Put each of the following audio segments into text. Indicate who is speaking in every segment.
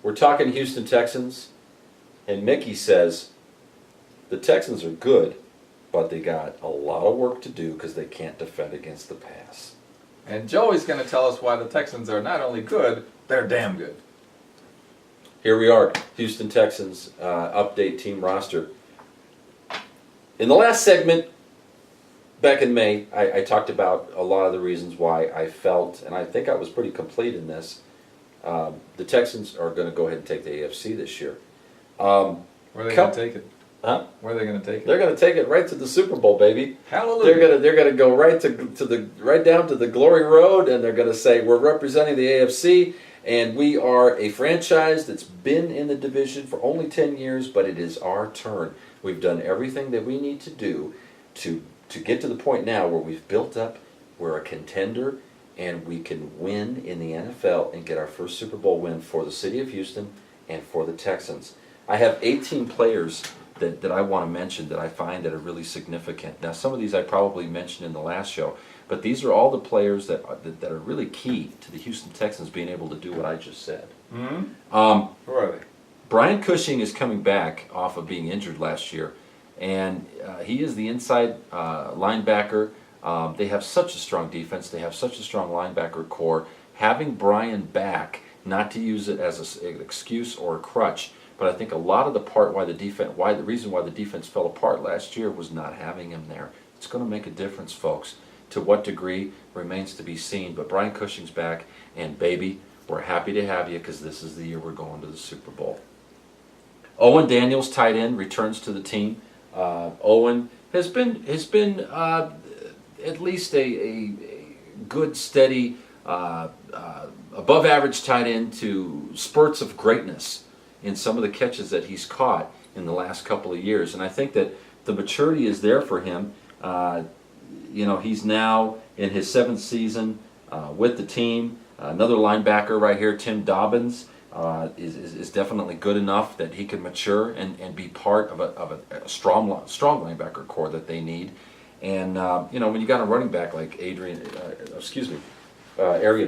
Speaker 1: We're talking Houston Texans, and Mickey says the Texans are good, but they got a lot of work to do because they can't defend against the pass.
Speaker 2: And Joey's going to tell us why the Texans are not only good, they're damn good.
Speaker 1: Here we are, Houston Texans update team roster. In the last segment, back in May, I talked about a lot of the reasons why I felt, and I think I was pretty complete in this, the Texans are going to go ahead and take the AFC this year.
Speaker 2: Where are they going to take it?
Speaker 1: Huh?
Speaker 2: Where are they going to take it?
Speaker 1: They're going to take it right to the Super Bowl, baby.
Speaker 2: Hallelujah.
Speaker 1: They're going to go right down to the glory road, and they're going to say we're representing the AFC, and we are a franchise that's been in the division for only 10 years, but it is our turn. We've done everything that we need to do to get to the point now where we've built up, we're a contender, and we can win in the NFL and get our first Super Bowl win for the city of Houston and for the Texans. I have 18 players that I want to mention that I find that are really significant. Now, some of these I probably mentioned in the last show, but these are all the players that are really key to the Houston Texans being able to do what I just said.
Speaker 2: Mm-hmm. Who are they?
Speaker 1: Brian Cushing is coming back off of being injured last year, and he is the inside linebacker. They have such a strong defense. They have such a strong linebacker core. Having Brian back, not to use it as an excuse or a crutch, but I think a lot of the reason why the defense fell apart last year was not having him there. It's going to make a difference, folks. To what degree remains to be seen. But Brian Cushing's back, and baby, we're happy to have you because this is the year we're going to the Super Bowl. Owen Daniels, tight end, returns to the team. Owen has been at least a good, steady, above average tight end to spurts of greatness in some of the catches that he's caught in the last couple of years. And I think that the maturity is there for him. He's now in his 7th season with the team. Another linebacker right here, Tim Dobbins, is definitely good enough that he can mature and be part of a strong linebacker core that they need. And when you got a running back like Arian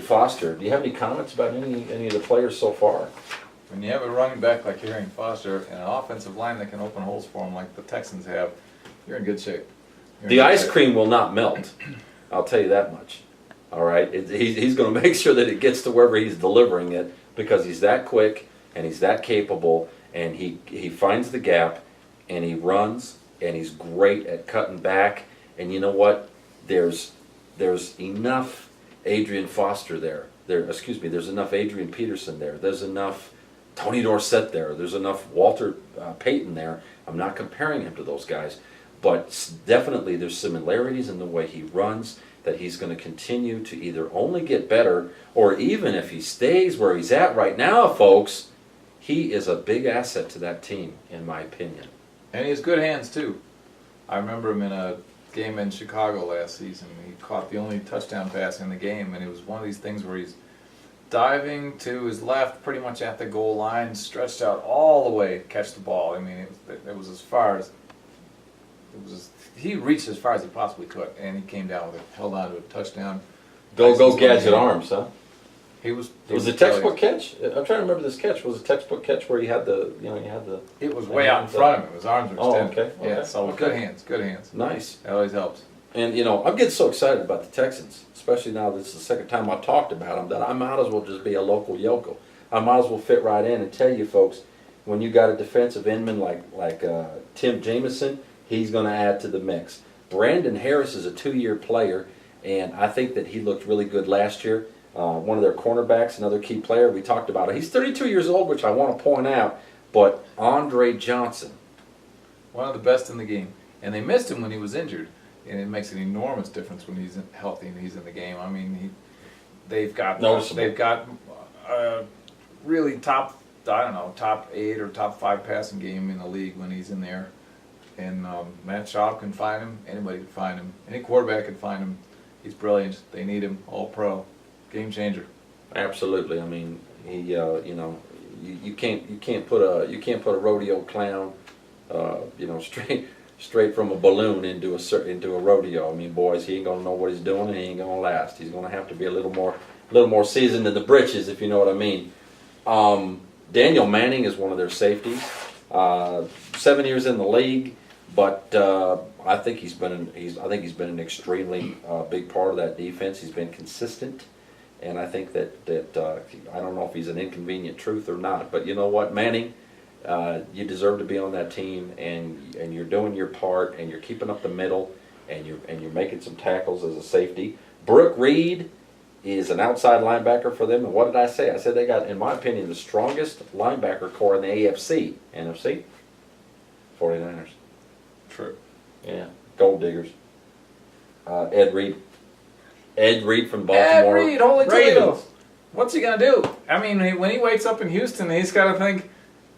Speaker 1: Foster, do you have any comments about any of the players so far?
Speaker 2: When you have a running back like Arian Foster and an offensive line that can open holes for him like the Texans have, you're in good shape.
Speaker 1: The ice cream will not melt. I'll tell you that much. All right, he's going to make sure that it gets to wherever he's delivering it because he's that quick and he's that capable, and he finds the gap and he runs and he's great at cutting back. And you know what? There's enough Adrian Foster there. There's enough Adrian Peterson there. There's enough Tony Dorsett there. There's enough Walter Payton there. I'm not comparing him to those guys, but definitely there's similarities in the way he runs that he's going to continue to either only get better, or even if he stays where he's at right now, folks, he is a big asset to that team, in my opinion.
Speaker 2: And he has good hands, too. I remember him in a game in Chicago last season. He caught the only touchdown pass in the game, and it was one of these things where he's diving to his left pretty much at the goal line, stretched out all the way to catch the ball. I mean, it was as far as he reached as far as he possibly could, and he came down with it, held on to a touchdown.
Speaker 1: Go gadget arms, huh?
Speaker 2: It was
Speaker 1: a textbook catch. I'm trying to remember this catch. Was it a textbook catch where he had the.
Speaker 2: It was way out in front of him. His arms were extended.
Speaker 1: Oh, okay.
Speaker 2: Yeah, so good hands.
Speaker 1: Nice.
Speaker 2: That always helps.
Speaker 1: And I'm getting so excited about the Texans, especially now that this is the second time I've talked about them, that I might as well just be a local yokel. I might as well fit right in and tell you folks, when you got a defensive endman like Tim Jamison, he's going to add to the mix. Brandon Harris is a 2-year player, and I think that he looked really good last year. One of their cornerbacks, another key player, we talked about it. He's 32 years old, which I want to point out, but Andre Johnson.
Speaker 2: One of the best in the game. And they missed him when he was injured, and it makes an enormous difference when he's healthy and he's in the game. I mean, they've got really top 8 or top 5 passing game in the league when he's in there. And Matt Schaub can find him. Anybody can find him. Any quarterback can find him. He's brilliant. They need him. All pro, game changer.
Speaker 1: Absolutely. I mean, he you can't put a rodeo clown, straight from a balloon into a rodeo. I mean, boys, he ain't gonna know what he's doing, and he ain't gonna last. He's gonna have to be a little more seasoned in the britches, if you know what I mean. Daniel Manning is one of their safeties. 7 years in the league, but I think he's been an extremely big part of that defense. He's been consistent, and I think that I don't know if he's an inconvenient truth or not. But you know what, Manning, you deserve to be on that team, and you're doing your part, and you're keeping up the middle, and you're making some tackles as a safety. Brooke Reed is an outside linebacker for them, and what did I say? I said they got, in my opinion, the strongest linebacker core in the AFC. NFC? 49ers.
Speaker 2: True.
Speaker 1: Yeah, gold diggers. Ed Reed. Ed Reed from Baltimore.
Speaker 2: Ed Reed, holy
Speaker 1: Ravens.
Speaker 2: Toledo. What's he going to do? I mean, when he wakes up in Houston, he's got to think,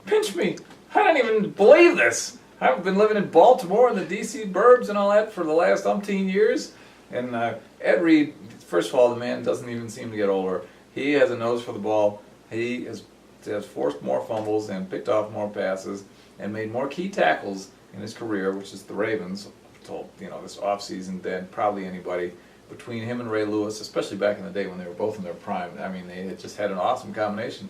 Speaker 2: pinch me. I don't even believe this. I've been living in Baltimore and the D.C. burbs and all that for the last umpteen years. And Ed Reed, first of all, the man doesn't even seem to get older. He has a nose for the ball. He has forced more fumbles and picked off more passes and made more key tackles in his career, which is the Ravens, this offseason, than probably anybody. Between him and Ray Lewis, especially back in the day when they were both in their prime, I mean, they had just had an awesome combination.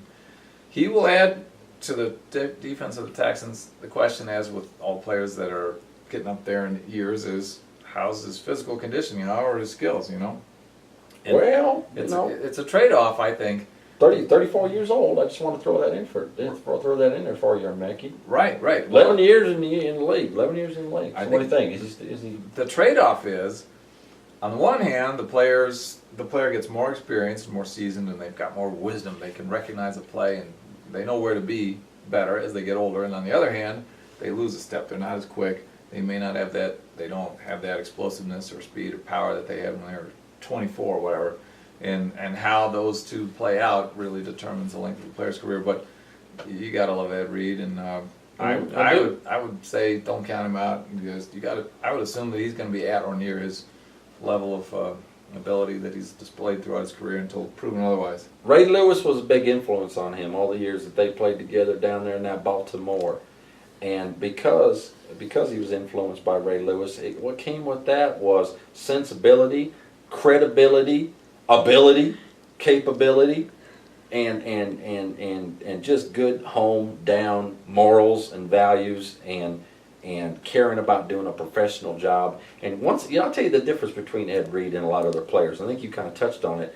Speaker 2: He will add to the defense of the Texans. The question, as with all players that are getting up there in years, is how's his physical condition, how are his skills, And
Speaker 1: Well,
Speaker 2: it's a trade-off, I think.
Speaker 1: 34 years old. I just want to throw that in there for you, Mackey.
Speaker 2: Right.
Speaker 1: 11 years in the league. 11 years in the league.
Speaker 2: I
Speaker 1: So what do you
Speaker 2: think-
Speaker 1: think? Is he?
Speaker 2: The trade-off is, on the one hand, the player gets more experience and more seasoned, and they've got more wisdom. They can recognize a play, and they know where to be better as they get older. And on the other hand, they lose a step. They're not as quick. They may not have that. They don't have that explosiveness or speed or power that they had when they were 24 or whatever. And how those two play out really determines the length of the player's career. But you gotta love Ed Reed, and I would say don't count him out, because I would assume that he's going to be at or near his level of ability that he's displayed throughout his career until proven otherwise.
Speaker 1: Ray Lewis was a big influence on him all the years that they played together down there in that Baltimore. And because he was influenced by Ray Lewis, what came with that was sensibility, credibility, ability, capability, and just good home down morals and values and caring about doing a professional job. And I'll tell you the difference between Ed Reed and a lot of other players. I think you kind of touched on it.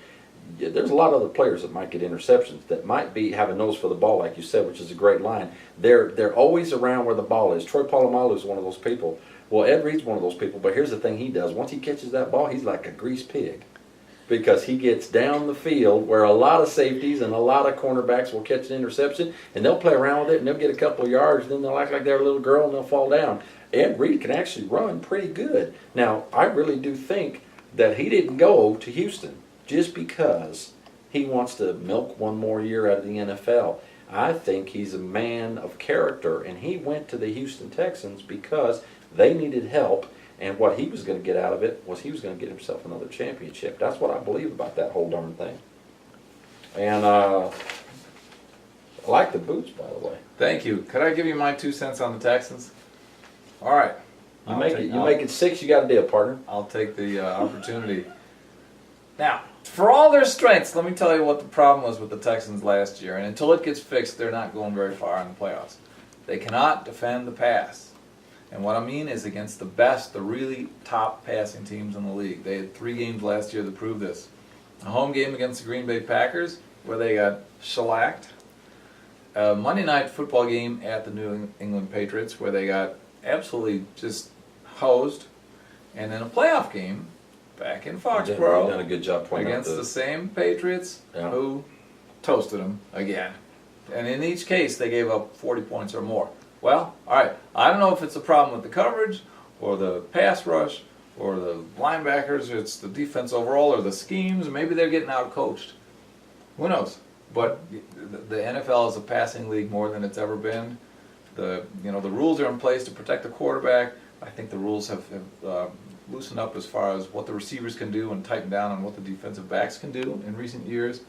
Speaker 1: There's a lot of other players that might get interceptions, that might have a nose for the ball, like you said, which is a great line. They're always around where the ball is. Troy Polamalu is one of those people. Well, Ed Reed's one of those people, but here's the thing he does. Once he catches that ball, he's like a greased pig, because he gets down the field where a lot of safeties and a lot of cornerbacks will catch an interception, and they'll play around with it, and they'll get a couple of yards, and then they'll act like they're a little girl, and they'll fall down. Ed Reed can actually run pretty good. Now, I really do think that he didn't go to Houston just because he wants to milk one more year out of the NFL. I think he's a man of character, and he went to the Houston Texans because they needed help. And what he was going to get out of it was he was going to get himself another championship. That's what I believe about that whole darn thing. And I like the boots, by the way.
Speaker 2: Thank you. Could I give you my 2 cents on the Texans? All right.
Speaker 1: You make it 6, you got a deal, partner.
Speaker 2: I'll take the opportunity. Now, for all their strengths, let me tell you what the problem was with the Texans last year. And until it gets fixed, they're not going very far in the playoffs. They cannot defend the pass. And what I mean is against the really top passing teams in the league. They had 3 games last year that proved this. A home game against the Green Bay Packers, where they got shellacked. A Monday night football game at the New England Patriots, where they got absolutely just hosed. And then a playoff game back in Foxborough.
Speaker 1: You've done a good job pointing out
Speaker 2: against the same Patriots who toasted them again. And in each case, they gave up 40 points or more. Well, all right, I don't know if it's a problem with the coverage or the pass rush or the linebackers, or it's the defense overall, or the schemes. Maybe they're getting out-coached. Who knows? But the NFL is a passing league more than it's ever been. The rules are in place to protect the quarterback. I think the rules have loosened up as far as what the receivers can do and tightened down on what the defensive backs can do in recent years.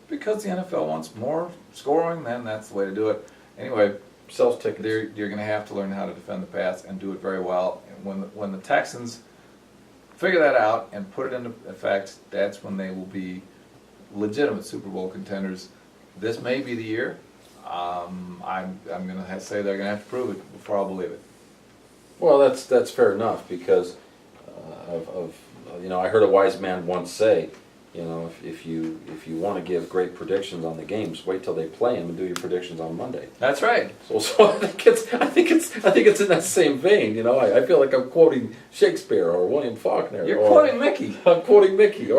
Speaker 2: Because the NFL wants more scoring, then that's the way to do it. Anyway,
Speaker 1: sells tickets.
Speaker 2: You're going to have to learn how to defend the pass and do it very well. And when the Texans figure that out and put it into effect, that's when they will be legitimate Super Bowl contenders. This may be the year. I'm going to say they're going to have to prove it before I'll believe it.
Speaker 1: Well, that's fair enough because I heard a wise man once say, if you want to give great predictions on the games, wait till they play them and do your predictions on Monday.
Speaker 2: That's right.
Speaker 1: So I think it's in that same vein. I feel like I'm quoting Shakespeare or William Faulkner.
Speaker 2: You're quoting Mickey.
Speaker 1: I'm quoting Mickey,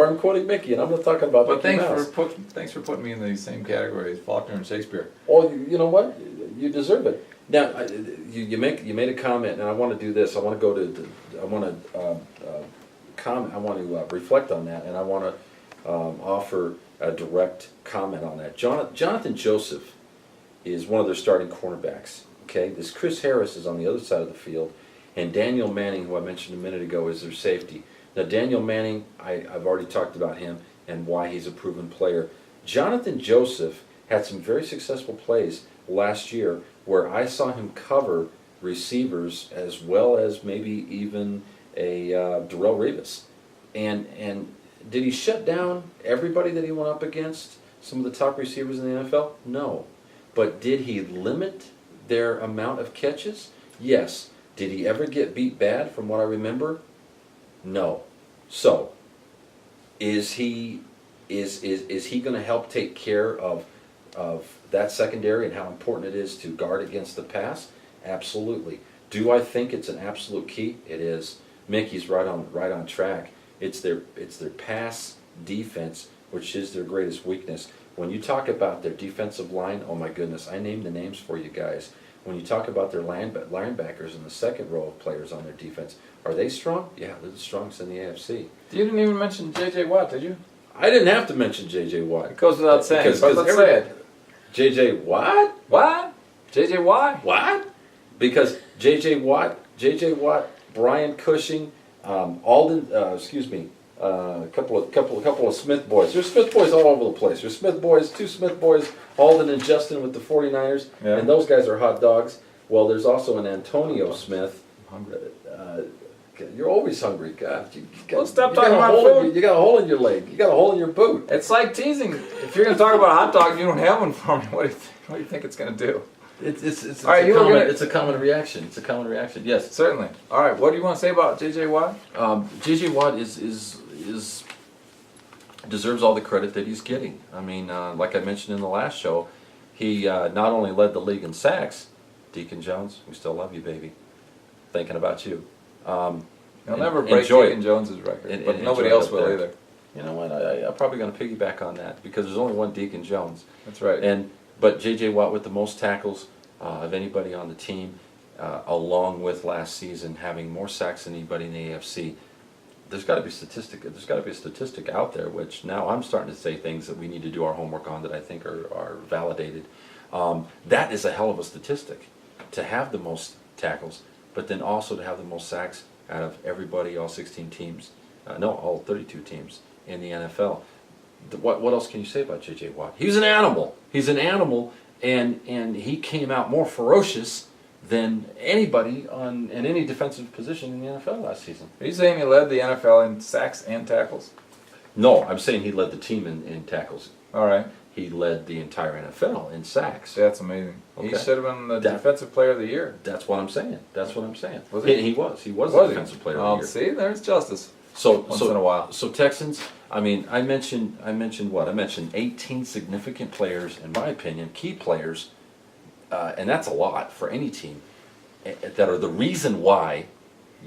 Speaker 1: and I'm not talking about
Speaker 2: But
Speaker 1: Mickey Mouse.
Speaker 2: thanks for putting me in the same category as Faulkner and Shakespeare.
Speaker 1: Well, you know what? You deserve it. Now, you made a comment, and I want to do this. I want to go to. I want to comment. I want to reflect on that, and I want to offer a direct comment on that. Jonathan Joseph is one of their starting cornerbacks. Okay, this Chris Harris is on the other side of the field, and Daniel Manning, who I mentioned a minute ago, is their safety. Now, Daniel Manning, I've already talked about him and why he's a proven player. Jonathan Joseph had some very successful plays last year where I saw him cover receivers as well as maybe even a Darrelle Revis. And did he shut down everybody that he went up against, some of the top receivers in the NFL? No. But did he limit their amount of catches? Yes. Did he ever get beat bad from what I remember? No. So, is he going to help take care of that secondary and how important it is to guard against the pass? Absolutely. Do I think it's an absolute key? It is. Mickey's right on track. It's their pass defense, which is their greatest weakness. When you talk about their defensive line, oh my goodness, I named the names for you guys. When you talk about their linebackers and the second row of players on their defense, are they strong? Yeah, they're the strongest in the AFC.
Speaker 2: You didn't even mention J.J. Watt, did you?
Speaker 1: I didn't have to mention J.J. Watt.
Speaker 2: It goes without saying, but let's say it.
Speaker 1: J.J. Watt?
Speaker 2: What? J.J. Watt?
Speaker 1: What? Because J.J. Watt, Brian Cushing, Alden, a couple of Smith boys. There's Smith boys all over the place. There's Smith boys, two Smith boys, Alden and Justin with the 49ers,
Speaker 2: yeah.
Speaker 1: And those guys are hot dogs. Well, there's also an Antonio Smith.
Speaker 2: I'm hungry.
Speaker 1: You're always hungry, God.
Speaker 2: Well, stop talking about food.
Speaker 1: You got a hole in your leg. You got a hole in your boot.
Speaker 2: It's like teasing. If you're going to talk about a hot dog, and you don't have one for me. What do you think it's going to do?
Speaker 1: It's
Speaker 2: All right,
Speaker 1: it's a common reaction. It's a common reaction. Yes,
Speaker 2: certainly. All right, what do you want to say about J.J. Watt?
Speaker 1: J.J. Watt is deserves all the credit that he's getting. I mean, like I mentioned in the last show, he not only led the league in sacks. Deacon Jones, we still love you, baby. Thinking about you.
Speaker 2: He'll never break Deacon Jones's record, but nobody else will either.
Speaker 1: You know what? I'm probably going to piggyback on that because there's only one Deacon Jones.
Speaker 2: That's right.
Speaker 1: But J.J. Watt with the most tackles of anybody on the team, along with last season having more sacks than anybody in the AFC. There's got to be a statistic out there, which now I'm starting to say things that we need to do our homework on that I think are validated. That is a hell of a statistic, to have the most tackles, but then also to have the most sacks out of everybody, all 16 teams, all 32 teams in the NFL. What else can you say about J.J. Watt? He's an animal. He's an animal, and he came out more ferocious than anybody in any defensive position in the NFL last season.
Speaker 2: Are you saying he led the NFL in sacks and tackles?
Speaker 1: No, I'm saying he led the team in tackles.
Speaker 2: All right.
Speaker 1: He led the entire NFL in sacks.
Speaker 2: That's amazing.
Speaker 1: Okay.
Speaker 2: He should have been the Defensive Player of the Year.
Speaker 1: That's what I'm saying.
Speaker 2: Was he?
Speaker 1: He was. He was the Defensive Player of the Year.
Speaker 2: See, there's justice.
Speaker 1: Once
Speaker 2: in a while.
Speaker 1: So Texans, I mean, I mentioned what? I mentioned 18 significant players, in my opinion, key players, and that's a lot for any team, that are the reason why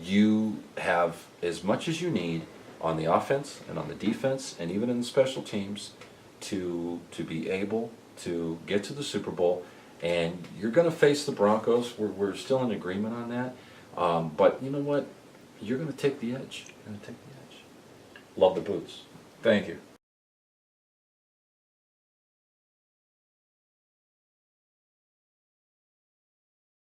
Speaker 1: you have as much as you need on the offense and on the defense and even in the special teams to be able to get to the Super Bowl. And you're going to face the Broncos. We're still in agreement on that. But you know what? You're going to take the edge. You're going to take the edge. Love the boots.
Speaker 2: Thank you.